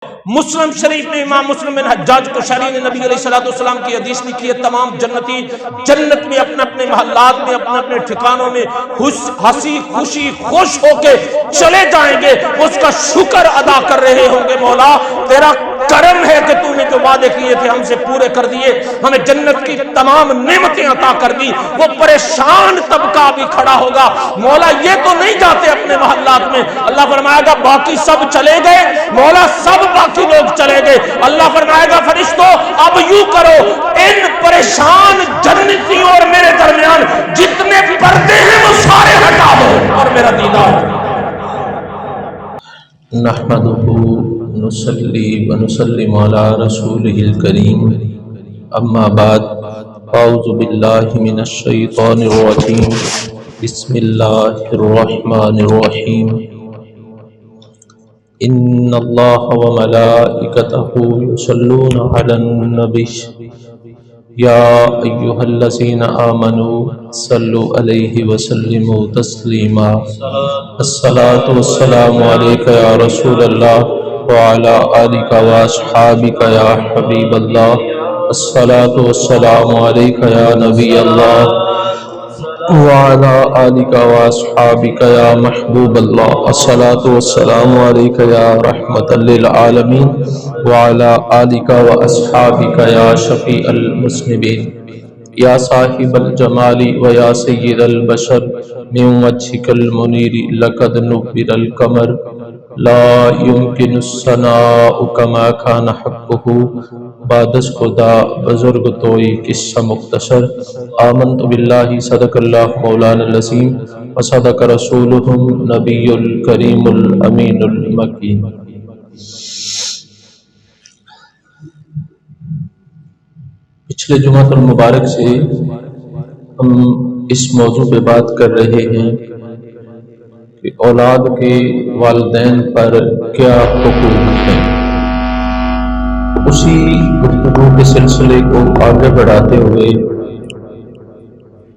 مسلم شریف میں امام مسلم بن حجاج قشیری نے نبی علیہ الصلوۃ والسلام کی حدیث لکھی ہے، تمام جنتی جنت میں اپنے اپنے محلات میں اپنے اپنے ٹھکانوں میں ہنسی خوشی خوش ہو کے چلے جائیں گے، اس کا شکر ادا کر رہے ہوں گے، مولا تیرا کرم ہے کہ تو نے جو وعدے کیے تھے ہم سے پورے کر دیے، ہمیں جنت کی تمام نعمتیں عطا کر دی۔ وہ پریشان طبقہ بھی کھڑا ہوگا، مولا یہ تو نہیں جاتے اپنے محلات میں، اللہ فرمائے گا باقی سب چلے گئے، مولا سب باقی لوگ چلے گئے، اللہ فرمائے گا فرشتوں اب یوں کرو، ان پریشان جنتیوں اور میرے درمیان جتنے پردے ہیں وہ سارے ہٹا دو اور میرا دیدار۔ نحمدہ نصلی ونسلم علی رسولہ الکریم، اما بعد، اعوذ باللہ من الشیطان الرجیم، بسم اللہ الرحمن الرحیم۔ ان اللہ وملائکتہ یصلون علی النبی یا ایھا الذین آمنوا صلوا علیہ وسلموا تسلیما۔ الصلاۃ والسلام علیک یا رسول اللہ وعلی آلک واصحابک یا حبیب اللہ۔ الصلاۃ والسلام علیک یا نبی اللہ وعلی آلک واصحابک یا محبوب اللہ۔ الصلاۃ والسلام علیک یا رحمۃ للعالمین وعلی آلک واصحابک یا شفیع المذنبین۔ یا صاحب الجمال و یا سید البشر من وجهک المنیر لقد نور القمر لا يمكن الثناء كما كان حقه بعد از خدا بزرگ توئی قصہ مختصر۔ آمنت باللہ صدق اللہ مولانا العظیم وصدق رسولہ النبی الکریم الامین المکین۔ پچھلے جمعہ المبارک سے ہم اس موضوع پہ بات کر رہے ہیں کہ اولاد کے والدین پر کیا حقوق ہیں۔ اسی گفتگو کے سلسلے کو آگے بڑھاتے ہوئے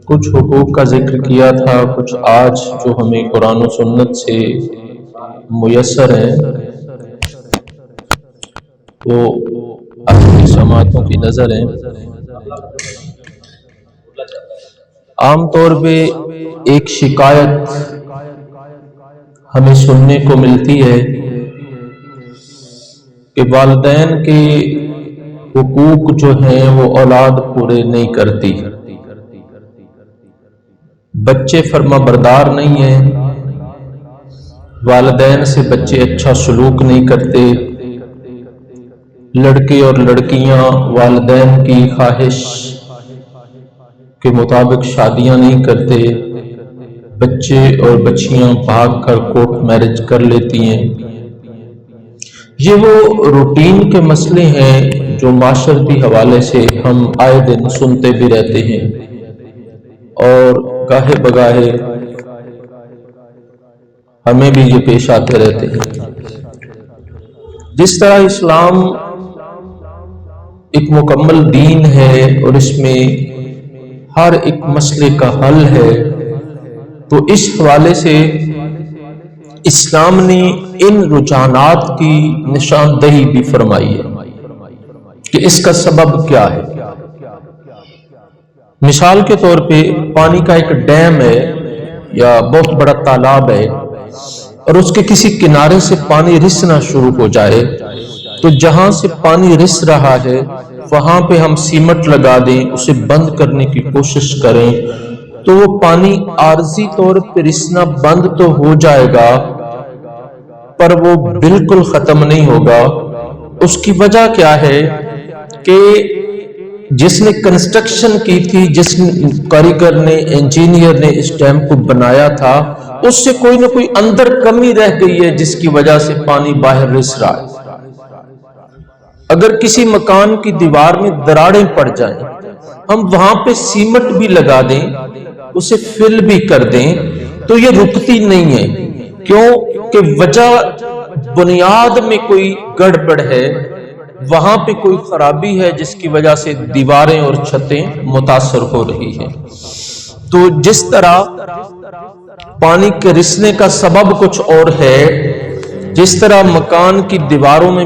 کچھ حقوق کا ذکر کیا تھا، کچھ آج جو ہمیں قرآن و سنت سے میسر ہیں وہ اپنی سماعتوں کی نظر ہیں۔ عام طور پہ ایک شکایت ہمیں سننے کو ملتی ہے کہ والدین کے حقوق جو ہیں وہ اولاد پورے نہیں کرتی، بچے فرما بردار نہیں ہیں، والدین سے بچے اچھا سلوک نہیں کرتے، لڑکے اور لڑکیاں والدین کی خواہش کے مطابق شادیاں نہیں کرتے، بچے اور بچیاں بھاگ کر کورٹ میرج کر لیتی ہیں۔ یہ وہ روٹین کے مسئلے ہیں جو معاشرتی حوالے سے ہم آئے دن سنتے بھی رہتے ہیں اور گاہے بگاہے ہمیں بھی یہ پیش آتے رہتے ہیں۔ جس طرح اسلام ایک مکمل دین ہے اور اس میں ہر ایک مسئلے کا حل ہے، تو اس حوالے سے اسلام نے ان رجحانات کی نشاندہی بھی فرمائی ہے کہ اس کا سبب کیا ہے۔ مثال کے طور پہ پانی کا ایک ڈیم ہے یا بہت بڑا تالاب ہے اور اس کے کسی کنارے سے پانی رسنا شروع ہو جائے تو جہاں سے پانی رس رہا ہے وہاں پہ ہم سیمٹ لگا دیں، اسے بند کرنے کی کوشش کریں تو وہ پانی عارضی طور پہ رسنا بند تو ہو جائے گا پر وہ بالکل ختم نہیں ہوگا۔ اس کی وجہ کیا ہے کہ جس نے کنسٹرکشن کی تھی، جس کاریگر نے، انجینئر نے اس ڈیم کو بنایا تھا، اس سے کوئی نہ کوئی اندر کمی رہ گئی ہے جس کی وجہ سے پانی باہر رس رہا ہے۔ اگر کسی مکان کی دیوار میں دراڑیں پڑ جائیں، ہم وہاں پہ سیمٹ بھی لگا دیں، اسے فل بھی کر دیں تو یہ رکتی نہیں ہے۔ کیوں کہ وجہ بنیاد میں کوئی گڑبڑ ہے، وہاں پہ کوئی خرابی ہے جس کی وجہ سے دیواریں اور چھتیں متاثر ہو رہی ہیں۔ تو جس طرح پانی کے رسنے کا سبب کچھ اور ہے، جس طرح مکان کی دیواروں میں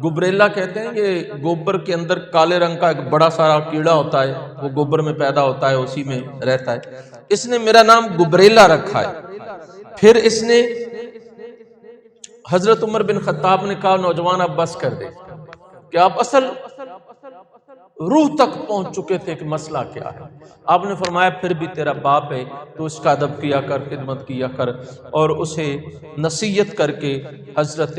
گبریلا کہتے ہیں یہ گوبر کے اندر کالے رنگ کا ایک بڑا سارا کیڑا ہوتا ہے، وہ گوبر میں پیدا ہوتا ہے، اسی میں رہتا ہے۔ اس نے میرا نام گبریلا رکھا ہے۔ پھر اس نے حضرت عمر بن خطاب نے کہا نوجوان اب بس کر دے کہ آپ اصل روح تک پہنچ چکے تھے کہ مسئلہ کیا ہے۔ آپ نے فرمایا پھر بھی تیرا باپ ہے تو اس کا ادب کیا کر، خدمت کیا کر، اور اسے نصیحت کر کے حضرت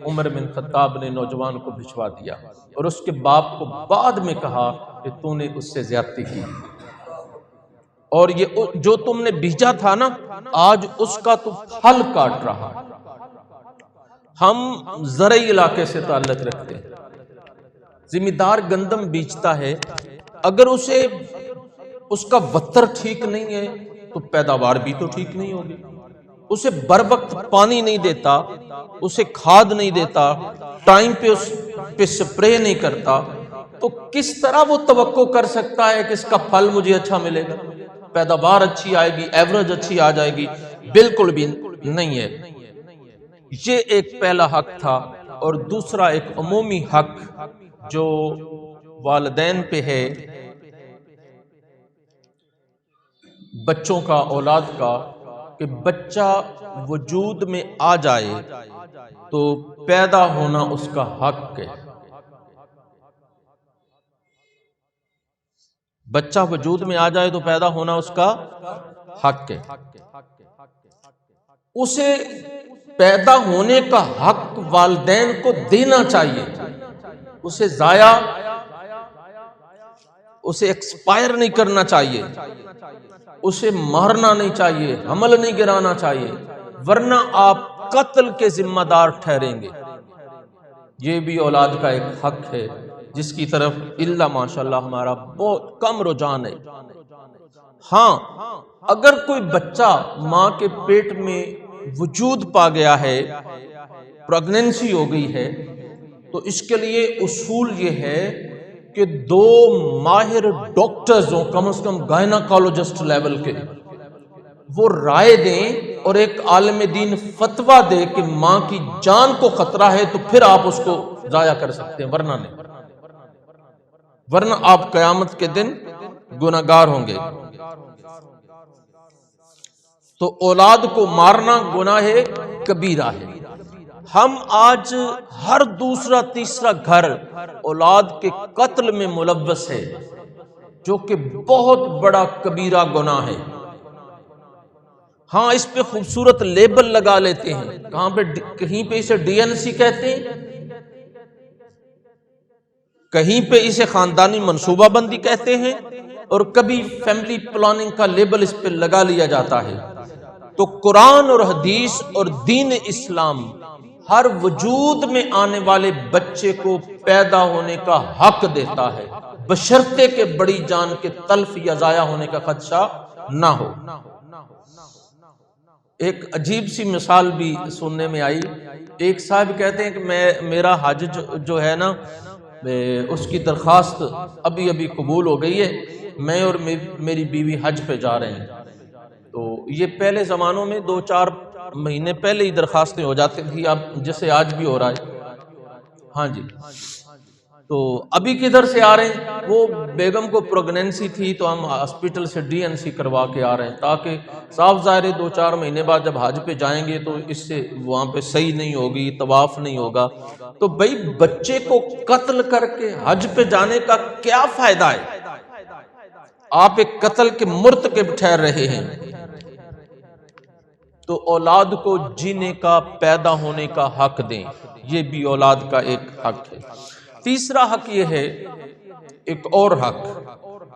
عمر بن خطاب نے نوجوان کو بھجوا دیا، اور اس کے باپ کو بعد میں کہا کہ تو نے اس سے زیادتی کی، اور یہ جو تم نے بیجا تھا نا آج اس کا تو پھل کاٹ رہا۔ ہم زرعی علاقے سے تعلق رکھتے ہیں، ذمہ دار گندم بیچتا ہے، اگر اس کا وتر ٹھیک نہیں ہے تو پیداوار بھی تو ٹھیک نہیں ہوگی۔ اسے بر وقت پانی نہیں دیتا، اسے کھاد نہیں دیتا، ٹائم پہ اس پہ سپرے نہیں کرتا، تو کس طرح وہ توقع کر سکتا ہے کہ اس کا پھل مجھے اچھا ملے گا، پیداوار اچھی آئے گی، ایوریج اچھی آ جائے گی؟ بالکل بھی نہیں ہے۔ یہ ایک پہلا حق تھا، اور دوسرا ایک عمومی حق جو والدین پہ ہے، بچوں کا، اولاد کا، کہ بچہ وجود میں آ جائے تو پیدا ہونا اس کا حق ہے۔ بچہ وجود میں آ جائے تو پیدا ہونا اس کا حق ہے۔ اسے پیدا ہونے کا حق والدین کو دینا چاہیے، اسے ضائع، اسے ایکسپائر نہیں کرنا چاہیے، اسے مارنا نہیں چاہیے، حمل نہیں گرانا چاہیے، ورنہ آپ قتل کے ذمہ دار ٹھہریں گے۔ یہ بھی اولاد کا ایک حق ہے جس کی طرف اللہ ماشاءاللہ ہمارا بہت کم رجحان ہے۔ ہاں، اگر کوئی بچہ ماں کے پیٹ میں وجود پا گیا ہے، پریگننسی ہو گئی ہے، تو اس کے لیے اصول یہ ہے کہ 2 ماہر ڈاکٹرز ہوں، کم از کم گائناکالوجسٹ لیول کے، وہ رائے دیں اور ایک عالم دین فتویٰ دے کہ ماں کی جان کو خطرہ ہے تو پھر آپ اس کو ضائع کر سکتے ہیں، ورنہ نہیں، ورنہ آپ قیامت کے دن گناہگار ہوں گے۔ تو اولاد کو مارنا گناہ کبیرہ ہے۔ ہم آج ہر دوسرا تیسرا گھر اولاد کے قتل میں ملوث ہے، جو کہ بہت بڑا کبیرہ گناہ ہے۔ ہاں، اس پہ خوبصورت لیبل لگا لیتے ہیں، کہیں پہ اسے ڈی این سی کہتے ہیں، کہیں پہ اسے خاندانی منصوبہ بندی کہتے ہیں، اور کبھی فیملی پلاننگ کا لیبل اس پہ لگا لیا جاتا ہے۔ تو قرآن اور حدیث اور دین اسلام ہر وجود میں آنے والے بچے کو پیدا ہونے کا حق دیتا ہے، بشرطے کہ بڑی جان کے تلف یا ضائع ہونے کا خدشہ نہ ہو۔ ایک عجیب سی مثال بھی سننے میں آئی، ایک صاحب کہتے ہیں کہ میرا حج جو ہے نا، اس کی درخواست ابھی قبول ہو گئی ہے، میں اور میری بیوی حج پہ جا رہے ہیں۔ تو یہ پہلے زمانوں میں 2-4 مہینے پہلے ہی درخواستیں ہو جاتی تھی، اب جیسے آج بھی ہو رہا ہے۔ ہاں جی، تو ابھی کدھر سے آ رہے ہیں؟ وہ بیگم کو پریگننسی تھی تو ہم ہاسپٹل سے ڈی این سی کروا کے آ رہے ہیں، تاکہ صاف ظاہر 2-4 مہینے بعد جب حج پہ جائیں گے تو اس سے وہاں پہ صحیح نہیں ہوگی، طواف نہیں ہوگا۔ تو بھئی بچے کو قتل کر کے حج پہ جانے کا کیا فائدہ ہے؟ آپ ایک قتل کے مرتکب ٹھہر رہے ہیں۔ تو اولاد کو جینے کا، پیدا ہونے کا حق دیں، یہ بھی اولاد کا ایک حق ہے۔ تیسرا حق یہ ہے، ایک اور حق،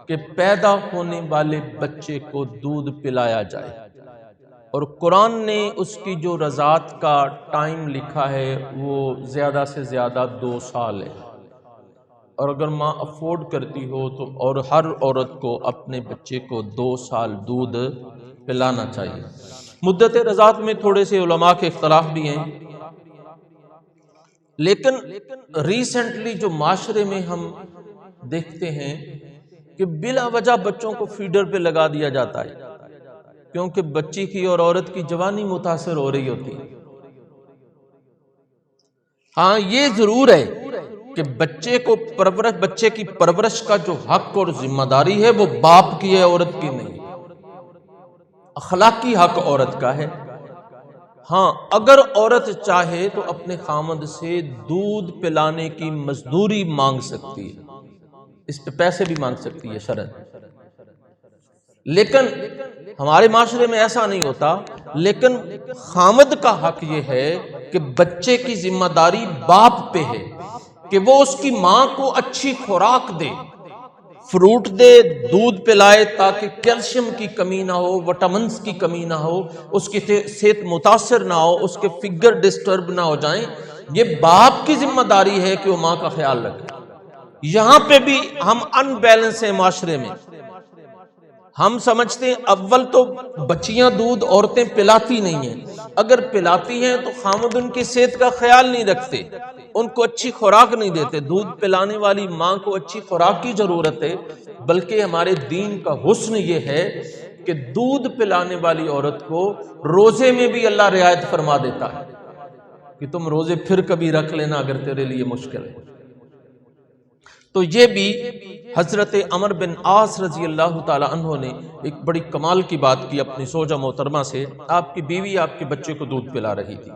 کہ پیدا ہونے والے بچے کو دودھ پلایا جائے، اور قرآن نے اس کی جو رضاعت کا ٹائم لکھا ہے وہ زیادہ سے زیادہ 2 سال ہے، اور اگر ماں افورڈ کرتی ہو تو اور ہر عورت کو اپنے بچے کو 2 سال دودھ پلانا چاہیے۔ مدت رضاعت میں تھوڑے سے علماء کے اختلاف بھی ہیں، لیکن ریسنٹلی جو معاشرے میں ہم دیکھتے ہیں کہ بلا وجہ بچوں کو فیڈر پہ لگا دیا جاتا ہے، کیونکہ بچی کی اور عورت کی جوانی متاثر ہو رہی ہوتی ہے۔ ہاں، یہ ضرور ہے کہ بچے کی پرورش کا جو حق اور ذمہ داری ہے وہ باپ کی ہے، عورت کی نہیں۔ اخلاقی حق عورت کا ہے۔ ہاں اگر عورت چاہے تو اپنے خامند سے دودھ پلانے کی مزدوری مانگ سکتی ہے، اس پہ پیسے بھی مانگ سکتی ہے شرعاً، لیکن ہمارے معاشرے میں ایسا نہیں ہوتا۔ لیکن خامد کا حق یہ ہے کہ بچے کی ذمہ داری باپ پہ ہے کہ وہ اس کی ماں کو اچھی خوراک دے، فروٹ دے، دودھ پلائے، تاکہ کیلشیم کی کمی نہ ہو، وٹامنز کی کمی نہ ہو، اس کی صحت متاثر نہ ہو، اس کے فگر ڈسٹرب نہ ہو جائیں۔ یہ باپ کی ذمہ داری ہے کہ وہ ماں کا خیال رکھے۔ یہاں پہ بھی ہم ان بیلنس ہیں معاشرے میں۔ ہم سمجھتے ہیں اول تو بچیاں دودھ عورتیں پلاتی نہیں ہیں، اگر پلاتی ہیں تو خامد ان کی صحت کا خیال نہیں رکھتے، ان کو اچھی خوراک نہیں دیتے۔ دودھ پلانے والی ماں کو اچھی خوراک کی ضرورت ہے، بلکہ ہمارے دین کا حسن یہ ہے کہ دودھ پلانے والی عورت کو روزے میں بھی اللہ رعایت فرما دیتا ہے کہ تم روزے پھر کبھی رکھ لینا اگر تیرے لیے مشکل ہے۔ تو یہ بھی حضرت عمر بن عاص رضی اللہ تعالی عنہ نے ایک بڑی کمال کی بات کی اپنی زوجہ محترمہ سے۔ آپ کی بیوی آپ کے بچے کو دودھ پلا رہی تھی،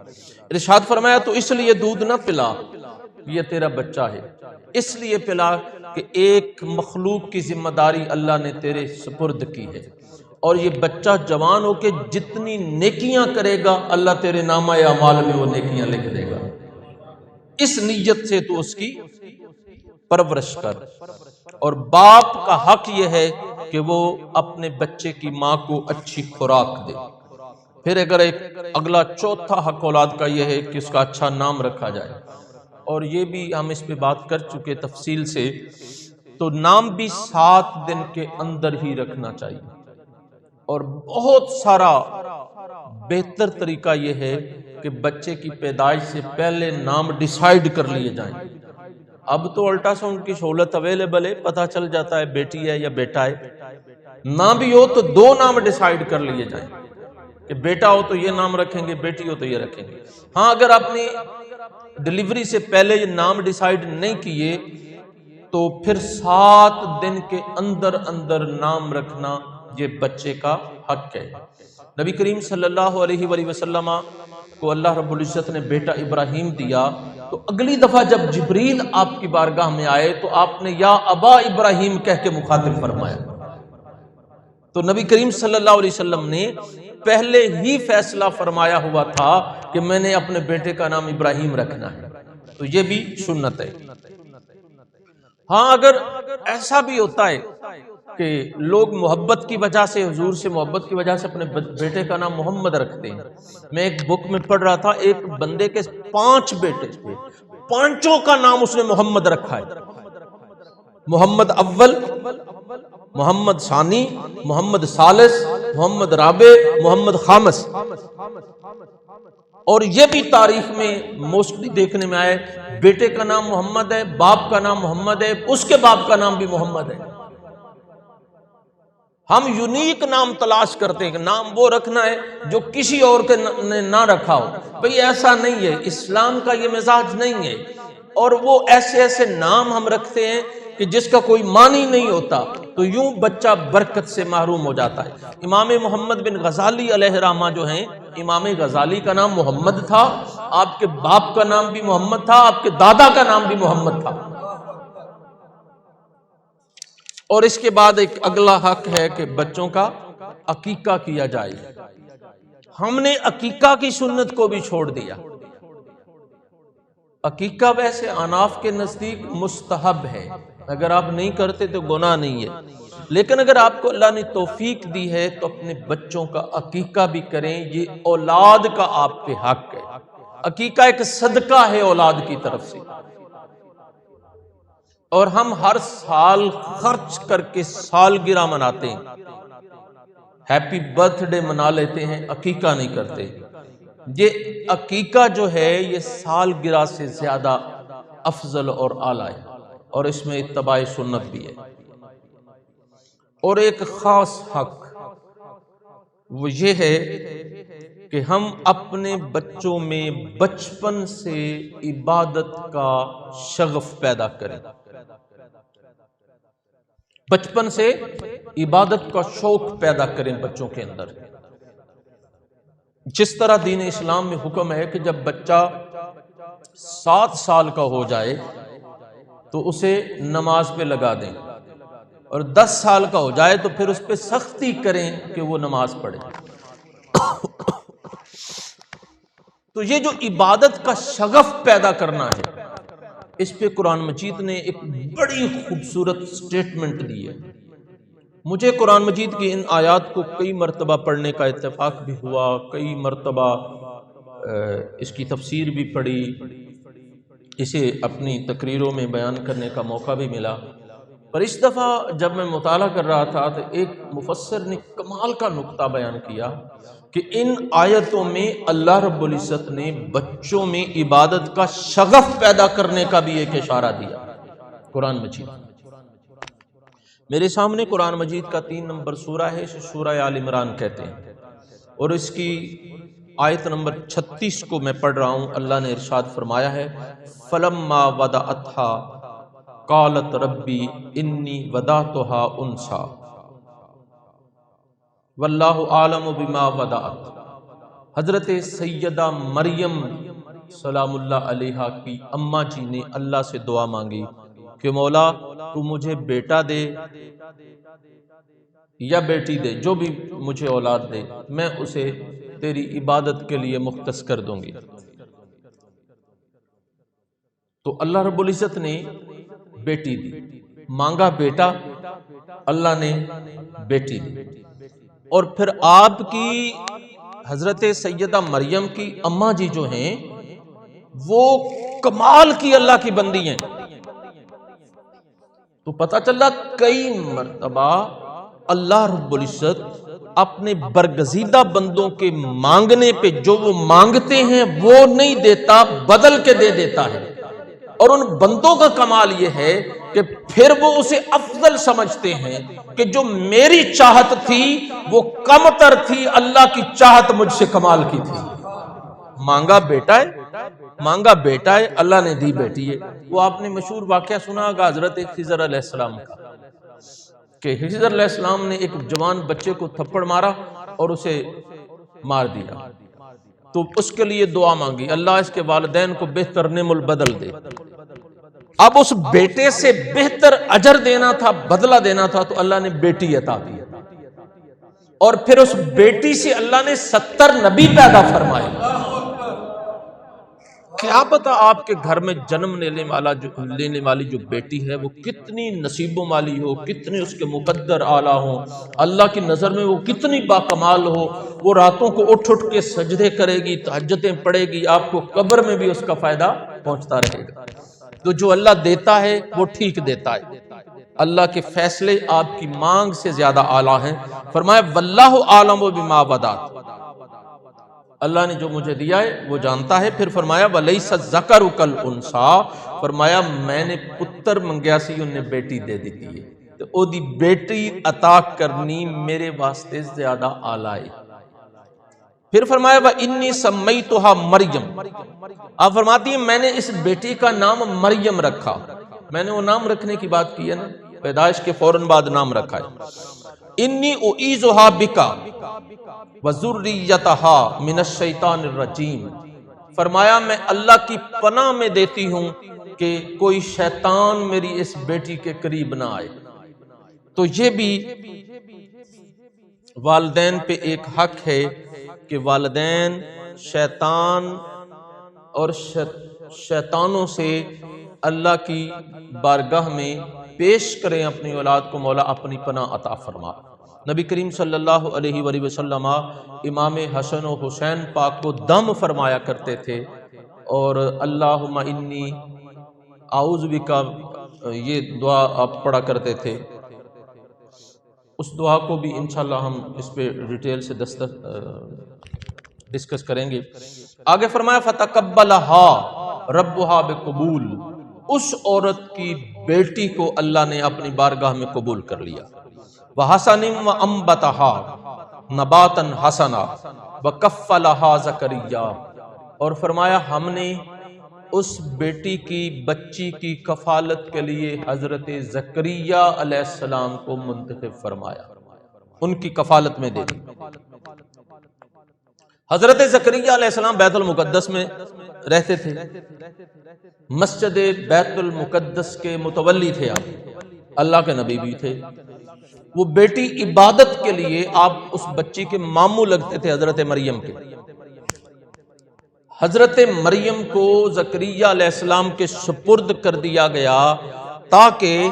ارشاد فرمایا تو اس لیے دودھ نہ پلا، یہ تیرا بچہ ہے، اس لیے پلا کہ ایک مخلوق کی ذمہ داری اللہ نے تیرے سپرد کی ہے، اور یہ بچہ جوان ہو کے جتنی نیکیاں کرے گا اللہ تیرے نامہ اعمال میں وہ نیکیاں لکھ دے گا، اس نیت سے تو اس کی پرورش کر۔ اور باپ کا حق یہ ہے کہ وہ اپنے بچے کی ماں کو اچھی خوراک دے۔ پھر اگر ایک اگلا چوتھا حق اولاد کا یہ ہے کہ اس کا اچھا نام رکھا جائے، اور یہ بھی ہم اس پہ بات کر چکے تفصیل سے، تو نام بھی 7 دن کے اندر ہی رکھنا چاہیے، اور بہت سارا بہتر طریقہ یہ ہے کہ بچے کی پیدائش سے پہلے نام ڈیسائیڈ کر لیے جائیں۔ اب تو الٹرا ساؤنڈ کی سہولت اویلیبل ہے، پتہ چل جاتا ہے بیٹی ہے یا بیٹا ہے۔ نہ بھی ہو تو 2 نام ڈیسائیڈ کر لیے جائیں کہ بیٹا ہو تو یہ نام رکھیں گے، بیٹی ہو تو یہ رکھیں گے۔ ہاں اگر آپ نے ڈیلیوری سے پہلے یہ نام ڈیسائیڈ نہیں کیے تو پھر 7 دن کے اندر اندر نام رکھنا یہ بچے کا حق ہے۔ نبی کریم صلی اللہ علیہ وآلہ وسلم کو اللہ رب العزت نے بیٹا ابراہیم دیا، تو اگلی دفعہ جب جبریل آپ کی بارگاہ میں آئے تو آپ نے یا ابا ابراہیم کہہ کے مخاطب فرمایا۔ تو نبی کریم صلی اللہ علیہ وسلم نے پہلے ہی فیصلہ فرمایا ہوا تھا کہ میں نے اپنے بیٹے کا نام ابراہیم رکھنا ہے، تو یہ بھی سنت ہے۔ ہاں اگر ایسا بھی ہوتا ہے کہ لوگ محبت کی وجہ سے، حضور سے محبت کی وجہ سے اپنے بیٹے کا نام محمد رکھتے ہیں۔ میں ایک بک میں پڑھ رہا تھا، ایک بندے کے 5 بیٹے تھے، 5 کا نام اس نے محمد رکھا ہے، محمد اول، محمد ثانی، محمد ثالث، محمد رابع، محمد خامس۔ اور یہ بھی تاریخ میں موسٹلی دیکھنے میں آئے، بیٹے کا نام محمد ہے، باپ کا نام محمد ہے، اس کے باپ کا نام بھی محمد ہے۔ ہم یونیک نام تلاش کرتے ہیں کہ نام وہ رکھنا ہے جو کسی اور کے نے نہ رکھا ہو۔ بھئی ایسا نہیں ہے، اسلام کا یہ مزاج نہیں ہے۔ اور وہ ایسے نام ہم رکھتے ہیں کہ جس کا کوئی معنی نہیں ہوتا، تو یوں بچہ برکت سے محروم ہو جاتا ہے۔ امام محمد بن غزالی علیہ رحمہ جو ہیں، امام غزالی کا نام محمد تھا، آپ کے باپ کا نام بھی محمد تھا، آپ کے دادا کا نام بھی محمد تھا۔ اور اس کے بعد ایک اگلا حق ہے کہ بچوں کا عقیقہ کیا جائے۔ ہم نے عقیقہ کی سنت کو بھی چھوڑ دیا۔ عقیقہ ویسے اناف کے نزدیک مستحب ہے، اگر آپ نہیں کرتے تو گناہ نہیں ہے، لیکن اگر آپ کو اللہ نے توفیق دی ہے تو اپنے بچوں کا عقیقہ بھی کریں، یہ اولاد کا آپ پہ حق ہے۔ عقیقہ ایک صدقہ ہے اولاد کی طرف سے، اور ہم ہر سال خرچ کر کے سالگرہ مناتے ہیں، ہیپی برتھ ڈے منا لیتے ہیں، عقیقہ نہیں کرتے۔ یہ عقیقہ جو ہے یہ سالگرہ سے زیادہ افضل اور اعلیٰ ہے، اور اس میں اتباع سنت بھی ہے۔ اور ایک خاص حق وہ یہ ہے کہ ہم اپنے بچوں میں بچپن سے عبادت کا شغف پیدا کریں، بچپن سے عبادت کا شوق پیدا کریں بچوں کے اندر۔ جس طرح دین اسلام میں حکم ہے کہ جب بچہ 7 سال کا ہو جائے تو اسے نماز پہ لگا دیں، اور 10 سال کا ہو جائے تو پھر اس پہ سختی کریں کہ وہ نماز پڑھے۔ تو یہ جو عبادت کا شغف پیدا کرنا ہے، اس پہ قرآن مجید نے ایک بڑی خوبصورت سٹیٹمنٹ دی ہے۔ مجھے قرآن مجید کی ان آیات کو کئی مرتبہ پڑھنے کا اتفاق بھی ہوا، کئی مرتبہ اس کی تفسیر بھی پڑھی، اسے اپنی تقریروں میں بیان کرنے کا موقع بھی ملا، پر اس دفعہ جب میں مطالعہ کر رہا تھا تو ایک مفسر نے کمال کا نقطہ بیان کیا کہ ان آیتوں میں اللہ رب العزت نے بچوں میں عبادت کا شغف پیدا کرنے کا بھی ایک اشارہ دیا۔ قرآن مجید میرے سامنے قرآن مجید کا 3 نمبر سورہ ہے، سورہ آل عمران کہتے ہیں، اور اس کی آیت نمبر 36 کو میں پڑھ رہا ہوں۔ اللہ نے ارشاد فرمایا ہے، فلما وضعتها قالت ربی انی وضعتها انثى واللہ عالم بما وضعت۔ حضرت سیدہ مریم سلام اللہ علیہا کی اماں جی نے اللہ سے دعا مانگی کہ مولا تو مجھے بیٹا دے یا بیٹی دے، جو بھی مجھے اولاد دے، میں اسے تیری عبادت کے لیے مختص کر دوں گی۔ تو اللہ رب العزت نے بیٹی دی، مانگا بیٹا، اللہ نے بیٹی دی، اور پھر آپ کی حضرت سیدہ مریم کی اماں جی جو ہیں وہ کمال کی اللہ کی بندی ہیں۔ تو پتہ چلا کئی مرتبہ اللہ رب العزت اپنے برگزیدہ بندوں کے مانگنے پہ جو وہ مانگتے ہیں وہ نہیں دیتا، بدل کے دے دیتا ہے، اور ان بندوں کا کمال یہ ہے کہ پھر وہ اسے افضل سمجھتے ہیں کہ جو میری چاہت تھی وہ کم تر تھی، اللہ کی چاہت مجھ سے کمال کی تھی۔ مانگا بیٹا ہے، مانگا بیٹا ہے، اللہ نے دی بیٹی ہے۔ وہ آپ نے مشہور واقعہ سنا ہوگا حضرت خضر علیہ السلام کا، کہ خضر علیہ السلام نے ایک جوان بچے کو تھپڑ مارا اور اسے مار دیا، تو اس کے لیے دعا مانگی، اللہ اس کے والدین کو بہتر نعم البدل دے۔ اب اس بیٹے سے بہتر اجر دینا تھا، بدلہ دینا تھا، تو اللہ نے بیٹی عطا کی، اور پھر اس بیٹی سے اللہ نے 70 نبی پیدا فرمائے۔ کیا پتا آپ کے گھر میں جنم لینے والی جو بیٹی ہے وہ کتنی نصیبوں والی ہو، کتنے اس کے مقدر اعلیٰ ہوں، اللہ کی نظر میں وہ کتنی باکمال ہو، وہ راتوں کو اٹھ کے سجدے کرے گی، تہجدیں پڑھے گی، آپ کو قبر میں بھی اس کا فائدہ پہنچتا رہے گا۔ تو جو اللہ دیتا ہے وہ ٹھیک دیتا ہے، اللہ کے فیصلے آپ کی مانگ سے زیادہ اعلیٰ ہیں۔ فرمایا واللہ عالم بما وضعت، اللہ نے جو مجھے دیا ہے وہ جانتا ہے۔ پھر فرمایا وَلَيْسَ الذَّكَرُ كَالْأُنثَىٰ، فرمایا میں نے پتر منگیا سی، انہیں بیٹی دے دیتی ہے، تو او دی بیٹی عطا کرنی میرے واسطے زیادہ اعلیٰ ہے۔ پھر فرمایا وَإِنِّي سَمَّيْتُهَا مریم، آپ فرماتی ہیں میں نے اس بیٹی کا نام مریم رکھا۔ میں نے وہ نام رکھنے کی بات کی ہے نا، پیدائش کے فوراً بعد نام رکھا ہے۔ انی اعیذھا بک وذریتھا من الشیطان الرجیم، فرمایا میں اللہ کی پناہ میں دیتی ہوں کہ کوئی شیطان میری اس بیٹی کے قریب نہ آئے۔ تو یہ بھی والدین پہ ایک حق ہے کہ والدین شیطان اور شیطانوں سے اللہ کی بارگاہ میں پیش کریں اپنی اولاد کو، مولا اپنی پناہ عطا فرما۔ نبی کریم صلی اللہ علیہ وآلہ وسلم امام حسن و حسین پاک کو دم فرمایا کرتے تھے، اور اللہم انی اعوذ بک، یہ دعا آپ پڑھا کرتے تھے۔ اس دعا کو بھی انشاءاللہ ہم اس پہ ڈیٹیل سے ڈسکس کریں گے۔ آگے فرمایا فتقبلها ربها بقبول، اس عورت کی بیٹی کو اللہ نے اپنی بارگاہ میں قبول کر لیا۔ وحسن وانبتها، نباتن حسنا وکفلھا زکریا، اور فرمایا ہم نے اس بیٹی کی بچی کی کفالت کے لیے حضرت زکریا علیہ السلام کو منتخب فرمایا، ان کی کفالت میں دے دی۔ حضرت زکریا علیہ السلام بیت المقدس میں رہتے تھے، مسجد بیت المقدس کے متولی تھے، آپ اللہ کے نبی بھی تھے۔ وہ بیٹی عبادت کے لیے آپ اس بچی کے ماموں لگتے تھے، حضرت مریم کے۔ حضرت مریم کو زکریا علیہ السلام کے سپرد کر دیا گیا تاکہ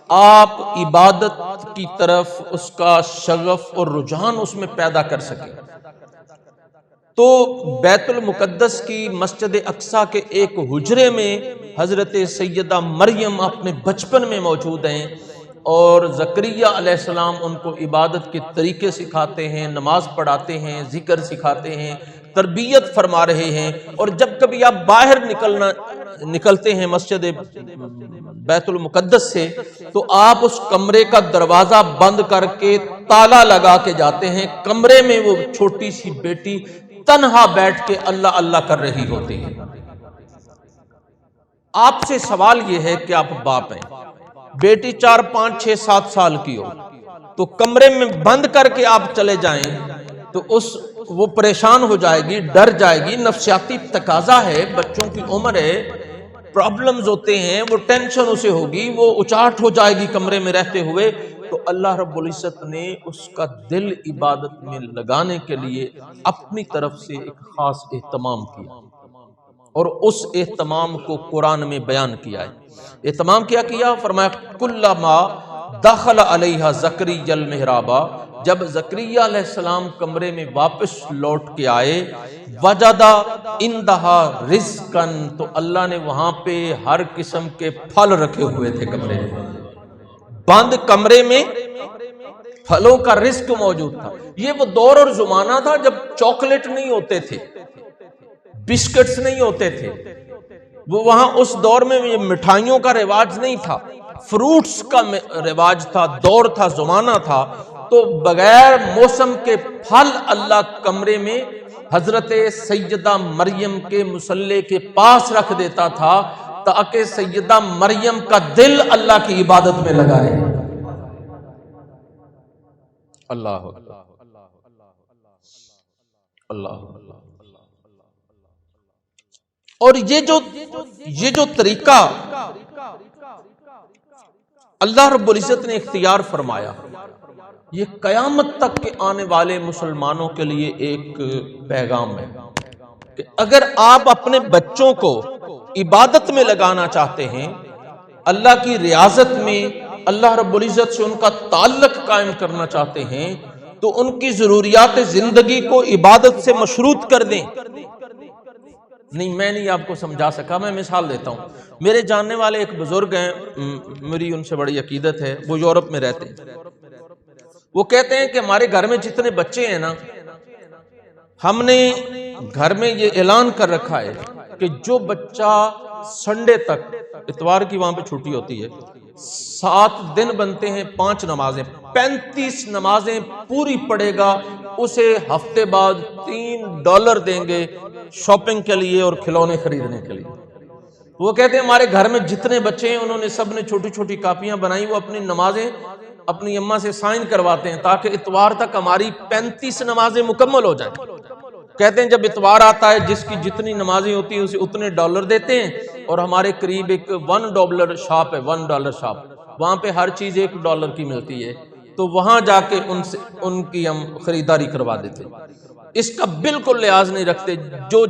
آپ عبادت کی طرف اس کا شغف اور رجحان اس میں پیدا کر سکیں۔ تو بیت المقدس کی مسجد اقصی کے ایک حجرے میں حضرت سیدہ مریم اپنے بچپن میں موجود ہیں، اور زکریا علیہ السلام ان کو عبادت کے طریقے سکھاتے ہیں، نماز پڑھاتے ہیں، ذکر سکھاتے ہیں، تربیت فرما رہے ہیں۔ اور جب کبھی آپ باہر نکلتے ہیں مسجد بیت المقدس سے، تو آپ اس کمرے کا دروازہ بند کر کے تالا لگا کے جاتے ہیں۔ کمرے میں وہ چھوٹی سی بیٹی تنہا بیٹھ کے اللہ اللہ کر رہی ہوتی ہے۔ آپ سے سوال یہ ہے کہ آپ باپ ہیں، بیٹی 4 5 6 7 سال کی ہو، تو کمرے میں بند کر کے آپ چلے جائیں تو وہ پریشان ہو جائے گی، ڈر جائے گی۔ نفسیاتی تقاضا ہے، بچوں کی عمر ہے، پرابلمز ہوتے ہیں، وہ ٹینشن اسے ہوگی، وہ اچاٹ ہو جائے گی کمرے میں رہتے ہوئے۔ تو اللہ رب العزت نے اس کا دل عبادت میں لگانے کے لیے اپنی طرف سے ایک خاص اہتمام کیا، اور اس اہتمام کو قرآن میں بیان کیا ہے۔ اہتمام کیا فرمایا کلما دخل علیہا زکریا المحراب، جب زکریا علیہ السلام کمرے میں واپس لوٹ کے آئے، وجدا عندہا رزقن، تو اللہ نے وہاں پہ ہر قسم کے پھل رکھے ہوئے تھے کمرے میں، بند کمرے میں پھلوں کا رزق موجود تھا۔ یہ وہ دور اور زمانہ تھا جب چاکلیٹ نہیں ہوتے تھے، بسکٹس نہیں ہوتے تھے، وہ وہاں اس دور میں یہ مٹھائیوں کا رواج نہیں تھا، فروٹس کا رواج تھا، دور تھا، زمانہ تھا۔ تو بغیر موسم کے پھل اللہ کمرے میں حضرت سیدہ مریم کے مصلی کے پاس رکھ دیتا تھا تاکہ سیدہ مریم کا دل اللہ کی عبادت میں لگا رہے۔ اللہ اللہ۔ اور یہ جو طریقہ اللہ رب العزت نے اختیار فرمایا، یہ قیامت تک کے آنے والے مسلمانوں کے لیے ایک پیغام ہے کہ اگر آپ اپنے بچوں کو عبادت میں لگانا چاہتے ہیں، اللہ کی ریاضت میں اللہ رب العزت سے ان کا تعلق قائم کرنا چاہتے ہیں، تو ان کی ضروریات زندگی کو عبادت سے مشروط کر دیں۔ نہیں، میں نہیں آپ کو سمجھا سکا، میں مثال دیتا ہوں۔ میرے جاننے والے ایک بزرگ ہیں، میری ان سے بڑی عقیدت ہے، وہ یورپ میں رہتے ہیں۔ وہ کہتے ہیں کہ ہمارے گھر میں جتنے بچے ہیں نا، ہم نے گھر میں یہ اعلان کر رکھا ہے کہ جو بچہ سنڈے تک، اتوار کی وہاں پہ چھٹی ہوتی ہے، 7 دن بنتے ہیں، 5 نمازیں، 35 نمازیں پوری پڑھے گا، اسے ہفتے بعد $3 دیں گے شاپنگ کے لیے اور کھلونے خریدنے کے لیے۔ وہ کہتے ہیں ہمارے گھر میں جتنے بچے ہیں انہوں نے سب نے چھوٹی چھوٹی کاپیاں بنائی، وہ اپنی نمازیں اپنی اماں سے سائن کرواتے ہیں تاکہ اتوار تک ہماری 35 نمازیں مکمل ہو جائیں۔ کہتے ہیں جب اتوار آتا ہے، جس کی جتنی نمازیں ہوتی ہیں اسے اتنے $، دیتے ہیں، اور ہمارے قریب ایک $1 شاپ ہے، $1 شاپ، وہاں پہ ہر چیز $1 کی ملتی ہے، تو وہاں جا کے ان کی ہم خریداری کروا دیتے ہیں۔ اس کا بالکل لحاظ نہیں رکھتے، جو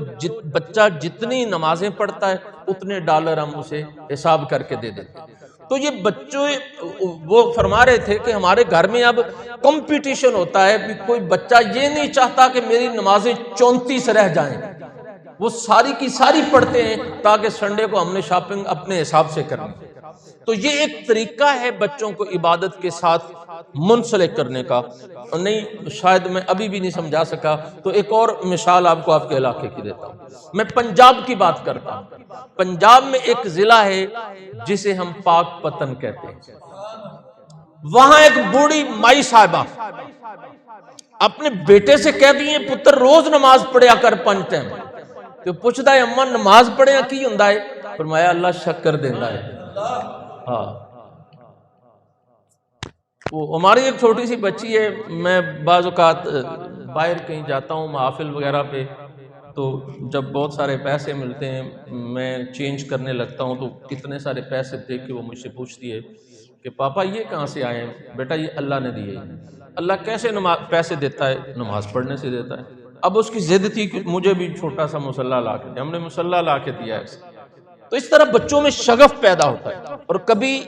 بچہ جتنی نمازیں پڑھتا ہے اتنے $، ہم اسے حساب کر کے دے دیتے ہیں۔ تو یہ بچوں، وہ فرما رہے تھے کہ ہمارے گھر میں اب کمپٹیشن ہوتا ہے، کوئی بچہ یہ نہیں چاہتا کہ میری نمازیں 34 رہ جائیں، وہ ساری کی ساری پڑھتے ہیں تاکہ سنڈے کو ہم نے شاپنگ اپنے حساب سے کرنی۔ تو یہ ایک طریقہ ہے بچوں کو عبادت کے ساتھ منسلک کرنے کا۔ نہیں، شاید میں ابھی بھی نہیں سمجھا سکا، تو ایک اور مثال آپ کو آپ کے علاقے کی دیتا ہوں۔ میں پنجاب کی بات کرتا ہوں۔ پنجاب میں ایک ضلع ہے جسے ہم پاک پتن کہتے ہیں۔ وہاں ایک بوڑھی مائی صاحبہ اپنے بیٹے سے کہہ دیے پتر روز نماز پڑھیا کر 5 ٹائم، تو پوچھتا ہے اماں نماز پڑھیا کی ہوندا ہے؟ فرمایا اللہ شکر دیندا ہے۔ ہاں وہ ہماری ایک چھوٹی سی بچی ہے، میں بعض اوقات باہر کہیں جاتا ہوں محافل وغیرہ پہ، تو جب بہت سارے پیسے ملتے ہیں میں چینج کرنے لگتا ہوں، تو کتنے سارے پیسے دیکھ کے وہ مجھ سے پوچھتی ہے کہ پاپا یہ کہاں سے آئے ہیں؟ بیٹا یہ اللہ نے دیے۔ اللہ کیسے پیسے دیتا ہے؟ نماز پڑھنے سے دیتا ہے۔ اب اس کی ضد تھی کہ مجھے بھی چھوٹا سا مصلی لا کے دیا، ہم نے مصلی لا کے دیا ہے۔ تو اس طرح بچوں میں شغف پیدا ہوتا ہے، اور کبھی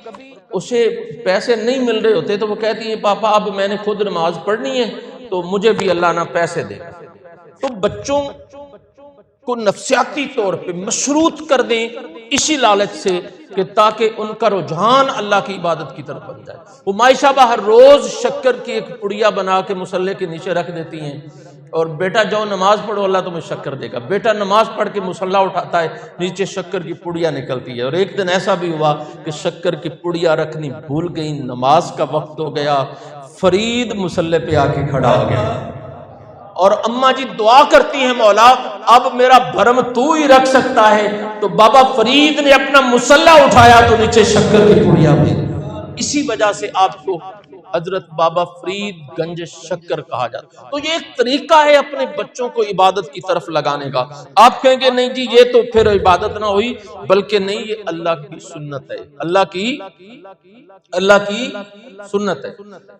اسے پیسے نہیں مل رہے ہوتے تو وہ کہتی ہے پاپا اب میں نے خود نماز پڑھنی ہے تو مجھے بھی اللہ نہ پیسے دے۔ تو بچوں کو نفسیاتی طور پہ مشروط کر دیں اسی لالچ سے کہ تاکہ ان کا رجحان اللہ کی عبادت کی طرف بن جائے۔ وہ مائشہ ہر روز شکر کی ایک پڑیا بنا کے مصلی کے نیچے رکھ دیتی ہیں، اور بیٹا جاؤ نماز پڑھو اللہ تمہیں شکر دے گا۔ بیٹا نماز پڑھ کے مصلی اٹھاتا ہے، نیچے شکر کی پڑیا نکلتی ہے۔ اور ایک دن ایسا بھی ہوا کہ شکر کی پڑیا رکھنی بھول گئی، نماز کا وقت ہو گیا، فرید مصلی پہ آ کے کھڑا ہو گیا، اور اماں جی دعا کرتی ہیں مولا اب میرا بھرم تو ہی رکھ سکتا ہے، تو بابا فرید نے اپنا مصلی اٹھایا تو نیچے شکر کی پڑیا بھی۔ اسی وجہ سے آپ کو حضرت بابا فرید گنج شکر کہا جاتا ہے۔ تو یہ ایک طریقہ ہے اپنے بچوں کو عبادت کی طرف لگانے کا۔ آپ کہیں گے نہیں جی یہ تو پھر عبادت نہ ہوئی، بلکہ نہیں، یہ اللہ کی سنت ہے، اللہ کی سنت ہے۔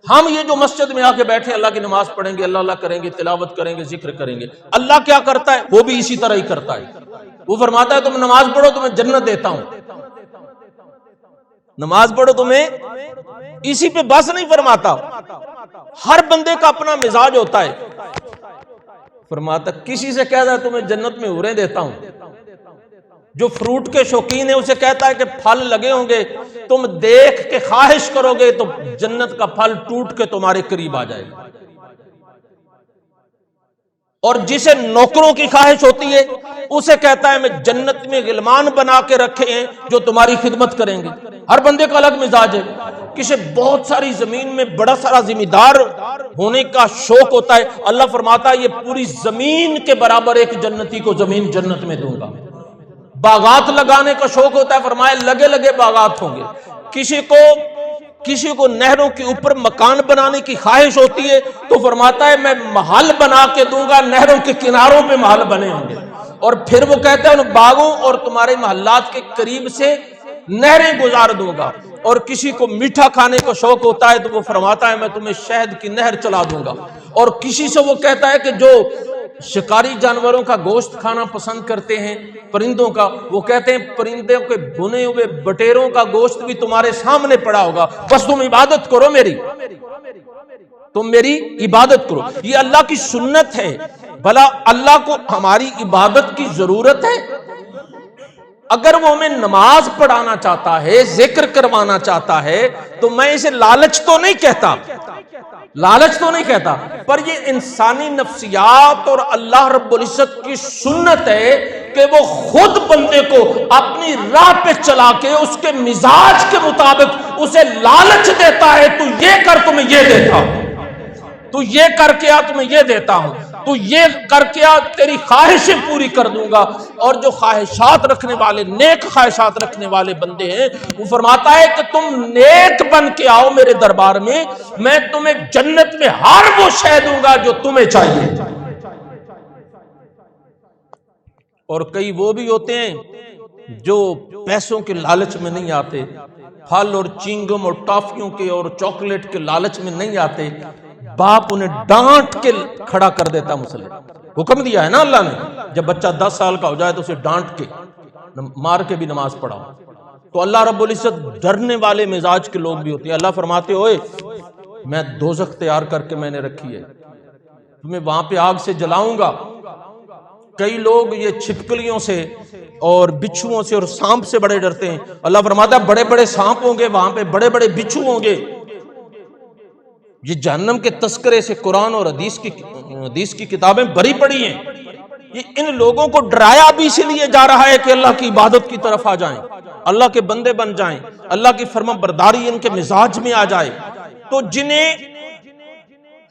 ہم یہ جو مسجد میں آ کے بیٹھے اللہ کی نماز پڑھیں گے، اللہ اللہ کریں گے، تلاوت کریں گے، ذکر کریں گے، اللہ کیا کرتا ہے؟ وہ بھی اسی طرح ہی کرتا ہے۔ وہ فرماتا ہے تم نماز پڑھو تمہیں جنت دیتا ہوں، نماز پڑھو تمہیں، اسی پہ بس نہیں فرماتا، ہر بندے کا اپنا مزاج ہوتا ہے۔ فرماتا کسی سے کہتا ہے تمہیں جنت میں حوریں دیتا ہوں، جو فروٹ کے شوقین ہے اسے کہتا ہے کہ پھل لگے ہوں گے، تم دیکھ کے خواہش کرو گے تو جنت کا پھل ٹوٹ کے تمہارے قریب آ جائے گا۔ اور جسے نوکروں کی خواہش ہوتی ہے اسے کہتا ہے میں جنت میں غلمان بنا کے رکھے ہیں جو تمہاری خدمت کریں گے۔ ہر بندے کا الگ مزاج ہے، کسی بہت ساری زمین میں بڑا سارا ذمہ دار ہونے کا شوق ہوتا ہے، اللہ فرماتا ہے یہ پوری زمین کے برابر ایک جنتی کو زمین جنت میں دوں گا۔ باغات لگانے کا شوق ہوتا ہے، فرمایا لگے لگے باغات ہوں گے۔ کسی کو نہروں کے اوپر مکان بنانے کی خواہش ہوتی ہے تو فرماتا ہے میں محل بنا کے دوں گا، نہروں کے کناروں پہ محل بنے ہوں گے۔ اور پھر وہ کہتا ہے ان باغوں اور تمہارے محلات کے قریب سے نہریں گزار دوں گا۔ اور کسی کو میٹھا کھانے کا شوق ہوتا ہے تو وہ فرماتا ہے میں تمہیں شہد کی نہر چلا دوں گا۔ اور کسی سے وہ کہتا ہے کہ جو شکاری جانوروں کا گوشت کھانا پسند کرتے ہیں، پرندوں کا، وہ کہتے ہیں پرندوں کے بھنے ہوئے بٹیروں کا گوشت بھی تمہارے سامنے پڑا ہوگا، بس تم عبادت کرو میری، تم میری عبادت کرو۔ یہ اللہ کی سنت ہے۔ بھلا اللہ کو ہماری عبادت کی ضرورت ہے؟ اگر وہ ہمیں نماز پڑھانا چاہتا ہے، ذکر کروانا چاہتا ہے تو میں اسے لالچ تو نہیں کہتا، پر یہ انسانی نفسیات اور اللہ رب العزت کی سنت ہے کہ وہ خود بندے کو اپنی راہ پہ چلا کے اس کے مزاج کے مطابق اسے لالچ دیتا ہے، تو یہ کر تمہیں یہ دیتا ہوں، تو یہ کر کے آ تمہیں یہ دیتا ہوں، تو یہ کر کے آ تیری خواہشیں پوری کر دوں گا۔ اور جو خواہشات رکھنے والے، نیک خواہشات رکھنے والے بندے ہیں، وہ فرماتا ہے کہ تم نیک بن کے آؤ میرے دربار میں تمہیں جنت میں ہر وہ شے دوں گا جو تمہیں چاہیے۔ اور کئی وہ بھی ہوتے ہیں جو پیسوں کے لالچ میں نہیں آتے، پھل اور چینگم اور ٹافیوں کے اور چاکلیٹ کے لالچ میں نہیں آتے، باپ انہیں ڈانٹ کے کھڑا کر دیتا مصلی۔ حکم دیا ہے نا اللہ نے، جب بچہ 10 سال کا ہو جائے تو اسے ڈانٹ کے مار کے بھی نماز پڑھاؤ۔ تو اللہ رب العزت ڈرنے والے مزاج کے لوگ بھی ہوتے ہیں۔ اللہ فرماتے ہوئے میں دوزخ تیار کر کے میں نے رکھی ہے، تمہیں وہاں پہ آگ سے جلاؤں گا۔ کئی لوگ یہ چھپکلیوں سے اور بچھوؤں سے اور سانپ سے بڑے ڈرتے ہیں۔ اللہ فرماتا ہے بڑے بڑے سانپ ہوں گے وہاں پہ، بڑے بڑے بچھو ہوں گے۔ یہ جہنم کے تذکرے سے قرآن اور حدیث کی کتابیں بھری پڑی ہیں۔ یہ ان لوگوں کو ڈرایا بھی اسی لیے جا رہا ہے کہ اللہ کی عبادت کی طرف آ جائیں، اللہ کے بندے بن جائیں، اللہ کی فرما برداری ان کے مزاج میں آ جائے۔ تو جنہیں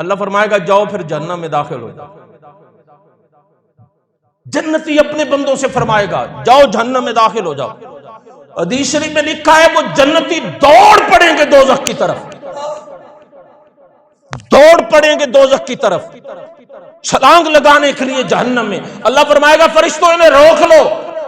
اللہ فرمائے گا جاؤ پھر جہنم میں داخل ہو جاؤ. جنتی اپنے بندوں سے فرمائے گا جاؤ جہنم میں داخل ہو جاؤ. حدیث شریف میں لکھا ہے وہ جنتی دوڑ پڑیں گے دوزخ کی طرف، دوڑ پڑیں گے دوزخ کی طرف چھلانگ لگانے کے لیے جہنم میں. اللہ فرمائے گا فرشتوں انہیں روک لو،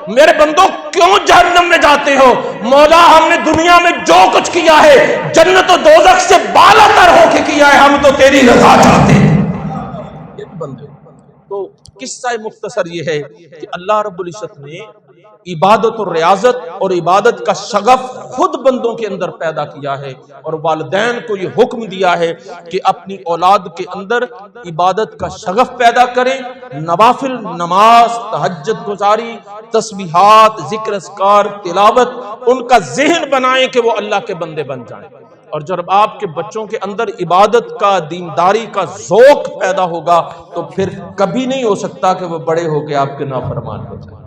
میرے بندوں کیوں جہنم میں جاتے ہو؟ مولا ہم نے دنیا میں جو کچھ کیا ہے جنت و دوزخ سے بالا تر ہو کے کیا ہے، ہم تو تیری رضا چاہتے ہیں. یہ بندے تو قصہ مختصر یہ ہے کہ اللہ رب العزت نے عبادت اور ریاضت اور عبادت کا شغف خود بندوں کے اندر پیدا کیا ہے، اور والدین کو یہ حکم دیا ہے کہ اپنی اولاد کے اندر عبادت کا شغف پیدا کریں، نوافل نماز، تہجد گزاری، تسبیحات، ذکر اذکار، تلاوت، ان کا ذہن بنائیں کہ وہ اللہ کے بندے بن جائیں. اور جب آپ کے بچوں کے اندر عبادت کا، دینداری کا ذوق پیدا ہوگا تو پھر کبھی نہیں ہو سکتا کہ وہ بڑے ہو کے آپ کے نافرمان ہو جائیں.